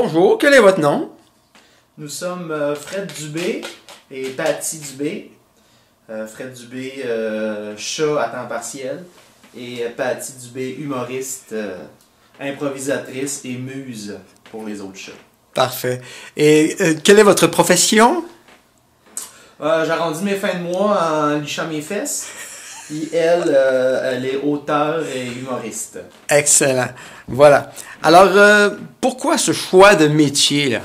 Bonjour, quel est votre nom? Nous sommes Fred Dubé et Patty Dubé. Fred Dubé, chat à temps partiel, et Patty Dubé, humoriste, improvisatrice et muse pour les autres chats. Parfait. Et quelle est votre profession? J'arrondis mes fins de mois en lichant mes fesses. Et elle, elle est auteure et humoriste. Excellent. Voilà. Alors, pourquoi ce choix de métier, là?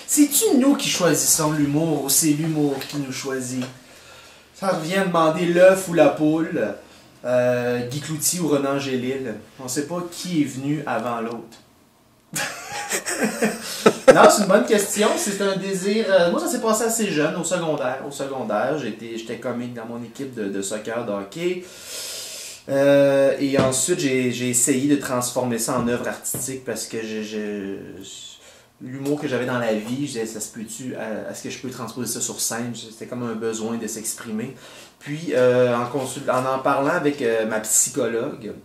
C'est-tu nous qui choisissons l'humour ou c'est l'humour qui nous choisit? Ça revient à demander l'œuf ou la poule, Guy Cloutier ou Renan Gélil. On sait pas qui est venu avant l'autre. Non, c'est une bonne question. C'est un désir. Moi, ça s'est passé assez jeune, au secondaire. J'étais comique dans mon équipe de soccer, de hockey. Et ensuite, j'ai essayé de transformer ça en œuvre artistique parce que l'humour que j'avais dans la vie, je disais, ça se peut-tu, est-ce que je peux transposer ça sur scène? C'était comme un besoin de s'exprimer. Puis, en parlant avec ma psychologue,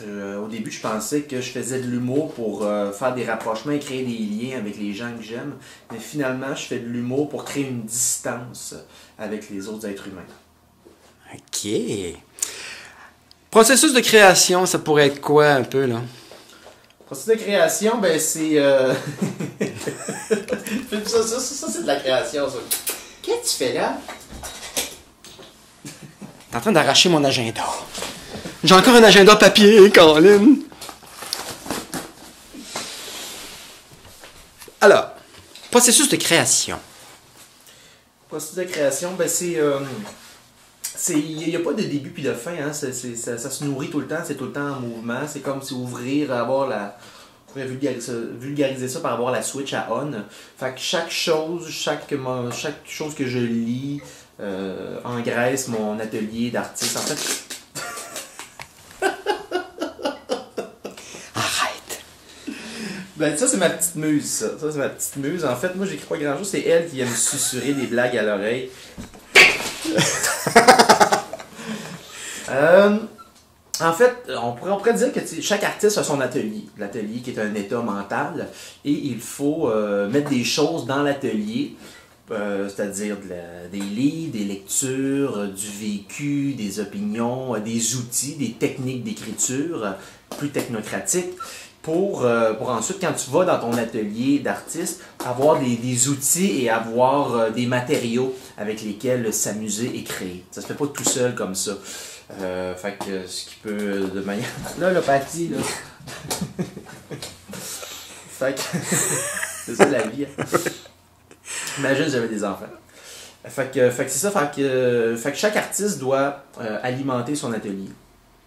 au début, je pensais que je faisais de l'humour pour faire des rapprochements et créer des liens avec les gens que j'aime. Mais finalement, je fais de l'humour pour créer une distance avec les autres êtres humains. OK. Processus de création, ça pourrait être quoi un peu, là? Processus de création, ben c'est... ça c'est de la création, ça. Qu'est-ce que tu fais là? T'es en train d'arracher mon agenda. J'ai encore un agenda papier, Colin. Alors, processus de création. Processus de création, ben c'est... il n'y a pas de début puis de fin, hein. Ça se nourrit tout le temps, c'est tout le temps en mouvement. C'est comme si ouvrir, avoir la... On pourrait vulgariser ça par avoir la switch à on. Fait que chaque chose que je lis engraisse mon atelier d'artiste. En fait... Arrête. Ben ça c'est ma petite muse, ça. Ça c'est ma petite muse. En fait, moi j'écris pas grand chose, c'est elle qui vient me susurrer des blagues à l'oreille. En fait, on pourrait dire que chaque artiste a son atelier. L'atelier qui est un état mental. Et il faut mettre des choses dans l'atelier. C'est-à-dire des livres, des lectures, du vécu, des opinions, des outils, des techniques d'écriture plus technocratiques. Pour ensuite, quand tu vas dans ton atelier d'artiste, avoir des outils et avoir des matériaux avec lesquels s'amuser et créer. Ça se fait pas tout seul comme ça. Fait que ce qui peut de manière... Là, Patty, là. Fait que... c'est ça la vie. Hein. Imagine j'avais des enfants. Fait que c'est ça. Fait que chaque artiste doit alimenter son atelier.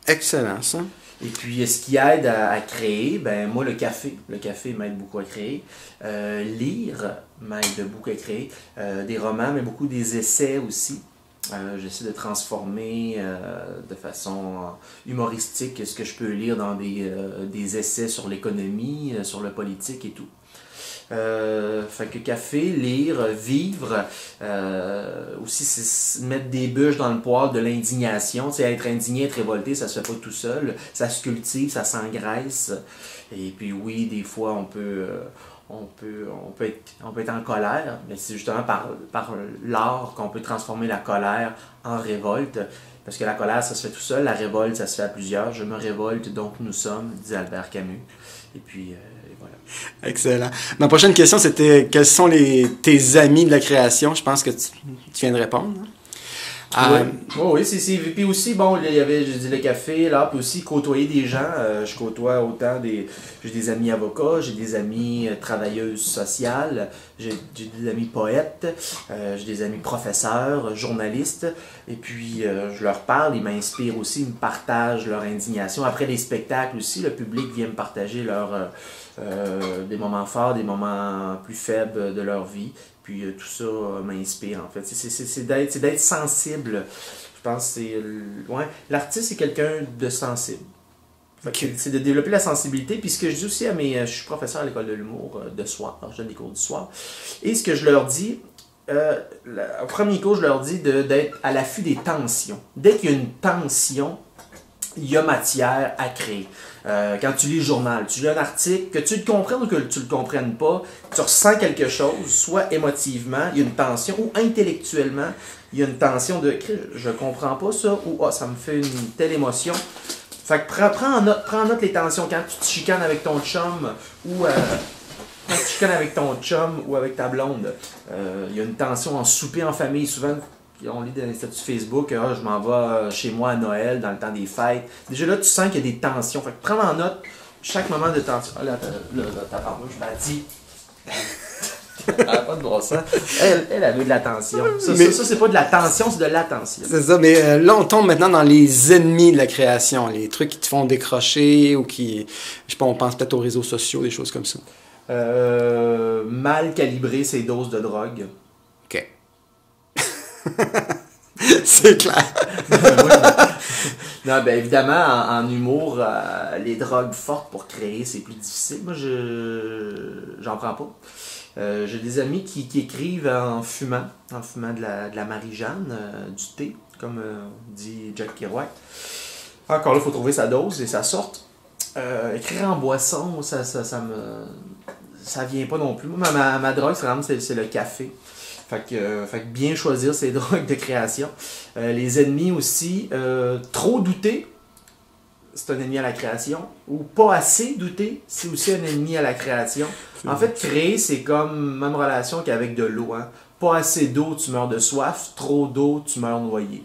Excellent, ça. Et puis, ce qui aide à créer, ben moi, le café m'aide beaucoup à créer. Lire m'aide beaucoup à créer. Des romans, mais beaucoup des essais aussi. J'essaie de transformer de façon humoristique ce que je peux lire dans des essais sur l'économie, sur le politique et tout. Fait que café, lire, vivre, aussi c'est mettre des bûches dans le poêle de l'indignation. Tu sais, être indigné, être révolté, ça se fait pas tout seul. Ça se cultive, ça s'engraisse. Et puis oui, des fois on peut être en colère, mais c'est justement par l'art qu'on peut transformer la colère en révolte. Parce que la colère, ça se fait tout seul, la révolte, ça se fait à plusieurs. Je me révolte, donc nous sommes, dit Albert Camus. Et puis, voilà. Excellent. Ma prochaine question, c'était quels sont tes amis de la création? Je pense que tu viens de répondre. Oui, puis aussi, bon, il y avait, je dis le café, là, puis aussi côtoyer des gens. Je côtoie autant j'ai des amis avocats, j'ai des amis travailleuses sociales, j'ai des amis poètes, j'ai des amis professeurs, journalistes, et puis je leur parle, ils m'inspirent aussi, ils me partagent leur indignation. Après les spectacles aussi, le public vient me partager des moments forts, des moments plus faibles de leur vie. Puis tout ça m'inspire, en fait. C'est d'être sensible. Je pense que l'artiste, c'est quelqu'un de sensible. C'est de développer la sensibilité. Puis ce que je dis aussi je suis professeur à l'école de l'humour de soir. Alors, je donne des cours du soir. Et ce que je leur dis, au premier cours, je leur dis d'être à l'affût des tensions. Dès qu'il y a une tension, il y a matière à créer. Quand tu lis le journal, tu lis un article, que tu le comprennes ou que tu le comprennes pas, tu ressens quelque chose, soit émotivement, il y a une tension, ou intellectuellement, il y a une tension de je comprends pas ça, ou ça me fait une telle émotion. Fait que prends en note les tensions quand tu te chicanes avec ton chum ou quand tu chicanes avec ton chum ou avec ta blonde. Il y a une tension en souper en famille, souvent. On lit dans les statuts Facebook, je m'en vais chez moi à Noël, dans le temps des fêtes. Déjà là, tu sens qu'il y a des tensions. Fait que prends en note chaque moment de tension. Ah là, ta parole, je m'ai dit. Elle n'a pas de bon sens. Elle avait de la tension. Ça c'est pas de la tension, c'est de l'attention. C'est ça, mais là, on tombe maintenant dans les ennemis de la création. Les trucs qui te font décrocher ou qui. Je sais pas, on pense peut-être aux réseaux sociaux, des choses comme ça. Mal calibrer ses doses de drogue. OK. C'est clair. Non, ben évidemment, en humour, les drogues fortes pour créer, c'est plus difficile. Moi, j'en prends pas. J'ai des amis qui écrivent en fumant de la Marie-Jeanne, du thé, comme dit Jack Kerouac. Encore là, il faut trouver sa dose et sa sorte. Écrire en boisson, ça vient pas non plus. Moi, ma drogue, c'est le café. Fait que bien choisir ses drogues de création. Les ennemis aussi, trop douter, c'est un ennemi à la création. Ou pas assez douter, c'est aussi un ennemi à la création. En fait, créer, c'est comme même relation qu'avec de l'eau. Hein. Pas assez d'eau, tu meurs de soif. Trop d'eau, tu meurs noyé.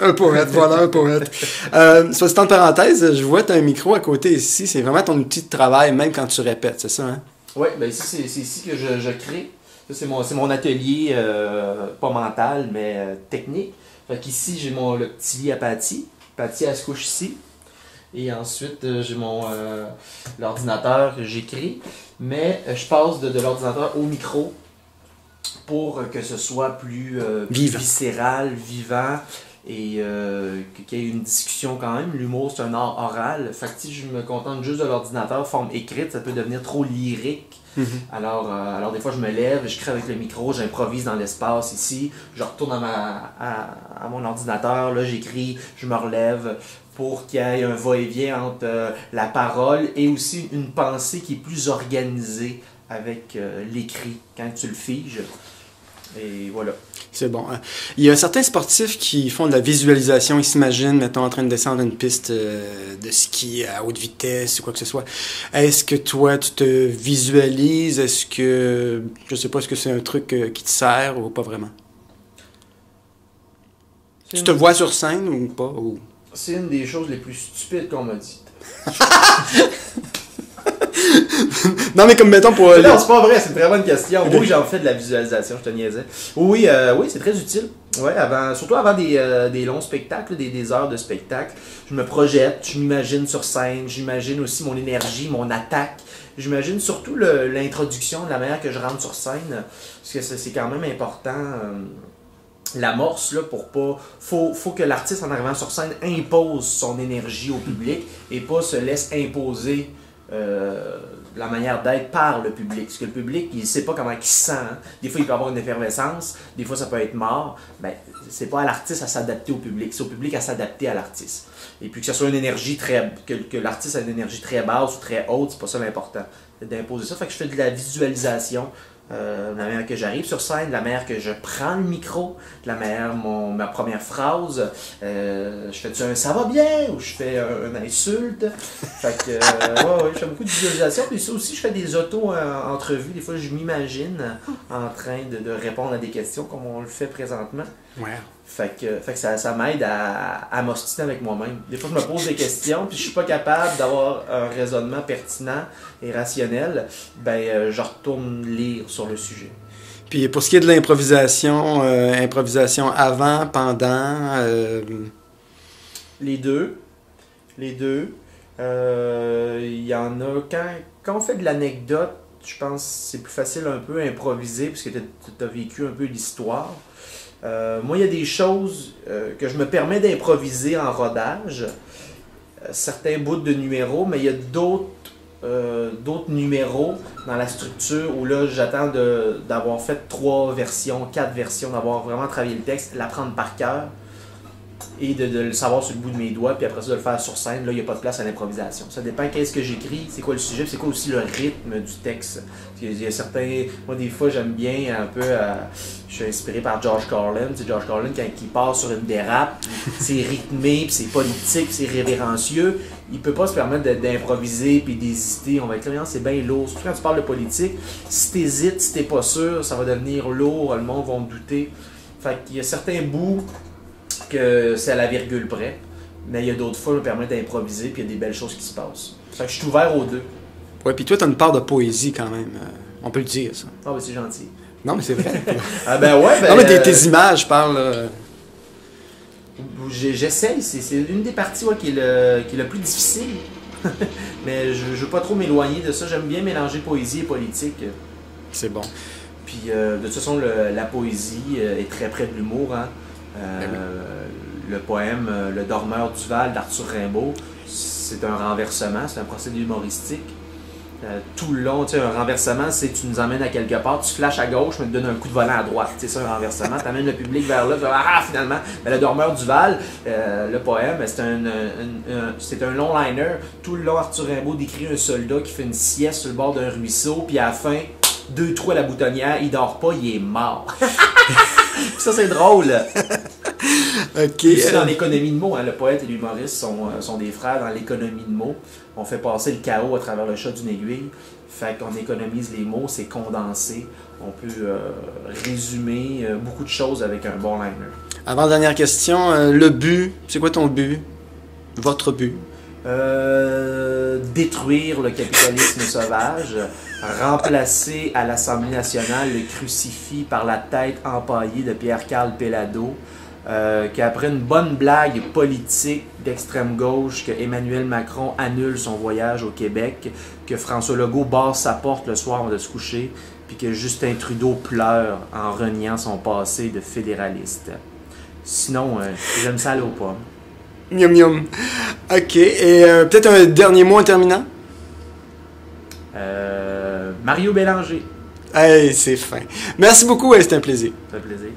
Un poète, voilà, un poète. Soit dit en parenthèse, je vois que tu as un micro à côté ici. C'est vraiment ton outil de travail, même quand tu répètes, c'est ça, hein? Oui, ben ici, c'est ici que je crée. C'est mon atelier, pas mental, mais technique. Fait qu'ici, j'ai le petit lit à Patty. Patty, elle se couche ici. Et ensuite, j'ai l'ordinateur que j'écris. Mais je passe de l'ordinateur au micro pour que ce soit plus viscéral, vivant. Et qu'il y ait une discussion quand même. L'humour, c'est un art oral. Fait que si je me contente juste de l'ordinateur, forme écrite, ça peut devenir trop lyrique. Alors des fois, je me lève, je crée avec le micro, j'improvise dans l'espace ici, je retourne à mon ordinateur, là j'écris, je me relève pour qu'il y ait un va-et-vient entre la parole et aussi une pensée qui est plus organisée avec l'écrit quand tu le figes. Et voilà. C'est bon. Il y a certains sportifs qui font de la visualisation. Ils s'imaginent, mettons, en train de descendre une piste de ski à haute vitesse ou quoi que ce soit. Est-ce que toi, tu te visualises? Est-ce que, je sais pas, est-ce que c'est un truc qui te sert ou pas vraiment? Tu te vois sur scène ou pas? Ou... C'est une des choses les plus stupides qu'on m'a dit. Non, mais comme mettons pour... Non, c'est pas vrai, c'est une très bonne question. Oui, j'en fais de la visualisation, je te niaisais. Oui, c'est très utile. Ouais, surtout avant des longs spectacles, des heures de spectacle. Je me projette, je m'imagine sur scène, j'imagine aussi mon énergie, mon attaque. J'imagine surtout l'introduction, la manière que je rentre sur scène. Parce que c'est quand même important... l'amorce, là, pour pas... Faut que l'artiste, en arrivant sur scène, impose son énergie au public et pas se laisse imposer la manière d'être par le public. Parce que le public, il sait pas comment il se sent. Hein. Des fois, il peut avoir une effervescence. Des fois, ça peut être mort. Ben, c'est pas à l'artiste à s'adapter au public. C'est au public à s'adapter à l'artiste. Et puis que ce soit une énergie que l'artiste a une énergie très basse ou très haute, c'est pas ça l'important. C'est d'imposer ça. Fait que je fais de la visualisation. La manière que j'arrive sur scène, la manière que je prends le micro, la manière, ma première phrase, je fais un ça va bien ou je fais une insulte. Fait que, je fais beaucoup de visualisation. Puis ça aussi, je fais des auto-entrevues. Des fois, je m'imagine en train de répondre à des questions comme on le fait présentement. Ouais. Fait que ça m'aide à m'ostiner avec moi-même. Des fois, je me pose des questions, puis je suis pas capable d'avoir un raisonnement pertinent et rationnel. Ben, je retourne lire sur le sujet. Puis pour ce qui est de l'improvisation, improvisation avant, pendant... Les deux. Il y en a... Quand on fait de l'anecdote, je pense que c'est plus facile un peu à improviser, parce que tu as vécu un peu l'histoire. Moi, il y a des choses que je me permets d'improviser en rodage, certains bouts de numéros, mais il y a d'autres numéros dans la structure où là, j'attends d'avoir fait 3 versions, 4 versions, d'avoir vraiment travaillé le texte, l'apprendre par cœur et de le savoir sur le bout de mes doigts, puis après ça de le faire sur scène, là il n'y a pas de place à l'improvisation. Ça dépend qu'est-ce que j'écris, c'est quoi le sujet, c'est quoi aussi le rythme du texte. Il y a certains, moi des fois j'aime bien un peu, je suis inspiré par George Carlin. Tu sais, George Carlin quand il part sur une dérape, c'est rythmé, puis c'est politique, puis c'est révérencieux, il peut pas se permettre d'improviser puis d'hésiter. On va être là, c'est bien lourd. Surtout quand tu parles de politique, si t'hésites, si t'es pas sûr, ça va devenir lourd, le monde va me douter. Fait qu'il y a certains bouts que c'est à la virgule près, mais il y a d'autres fois qui me permettent d'improviser puis il y a des belles choses qui se passent. Fait que je suis ouvert aux deux. Ouais, puis toi, tu as une part de poésie quand même. On peut le dire, ça. Ah, ben c'est gentil. Non, mais c'est vrai. Ah, ben ouais, ben. Non, mais tes images parlent. J'essaye, c'est une des parties qui est le plus difficile. Mais je veux pas trop m'éloigner de ça. J'aime bien mélanger poésie et politique. C'est bon. Puis de toute façon, la poésie est très près de l'humour. Hein. Le poème Le Dormeur du Val d'Arthur Rimbaud, c'est un renversement, c'est un procédé humoristique. Tout le long, tu sais, un renversement, c'est tu nous emmènes à quelque part, tu flashes à gauche, mais tu donnes un coup de volant à droite. C'est ça un renversement, tu amènes le public vers là, tu vas, finalement. Mais Le Dormeur du Val, le poème, c'est un long-liner. Tout le long, Arthur Rimbaud décrit un soldat qui fait une sieste sur le bord d'un ruisseau, puis à la fin, 2 trous à la boutonnière, il dort pas, il est mort. Ça, c'est drôle. Ok. C'est dans l'économie de mots, hein, le poète et l'humoriste sont des frères dans l'économie de mots. On fait passer le chaos à travers le chat d'une aiguille. Fait qu'on économise les mots, c'est condensé. On peut résumer beaucoup de choses avec un bon liner. Avant-dernière question, le but, c'est quoi ton but? Votre but? Détruire le capitalisme sauvage, remplacer à l'Assemblée nationale le crucifix par la tête empaillée de Pierre-Carl Péladeau, qu'après une bonne blague politique d'extrême gauche, que Emmanuel Macron annule son voyage au Québec, que François Legault barre sa porte le soir avant de se coucher, puis que Justin Trudeau pleure en reniant son passé de fédéraliste. Sinon, j'aime ça aller aux pommes. Miam miam. Ok, et peut-être un dernier mot en terminant? Mario Bélanger. Hey, c'est fin. Merci beaucoup, c'était un plaisir. Ça fait plaisir.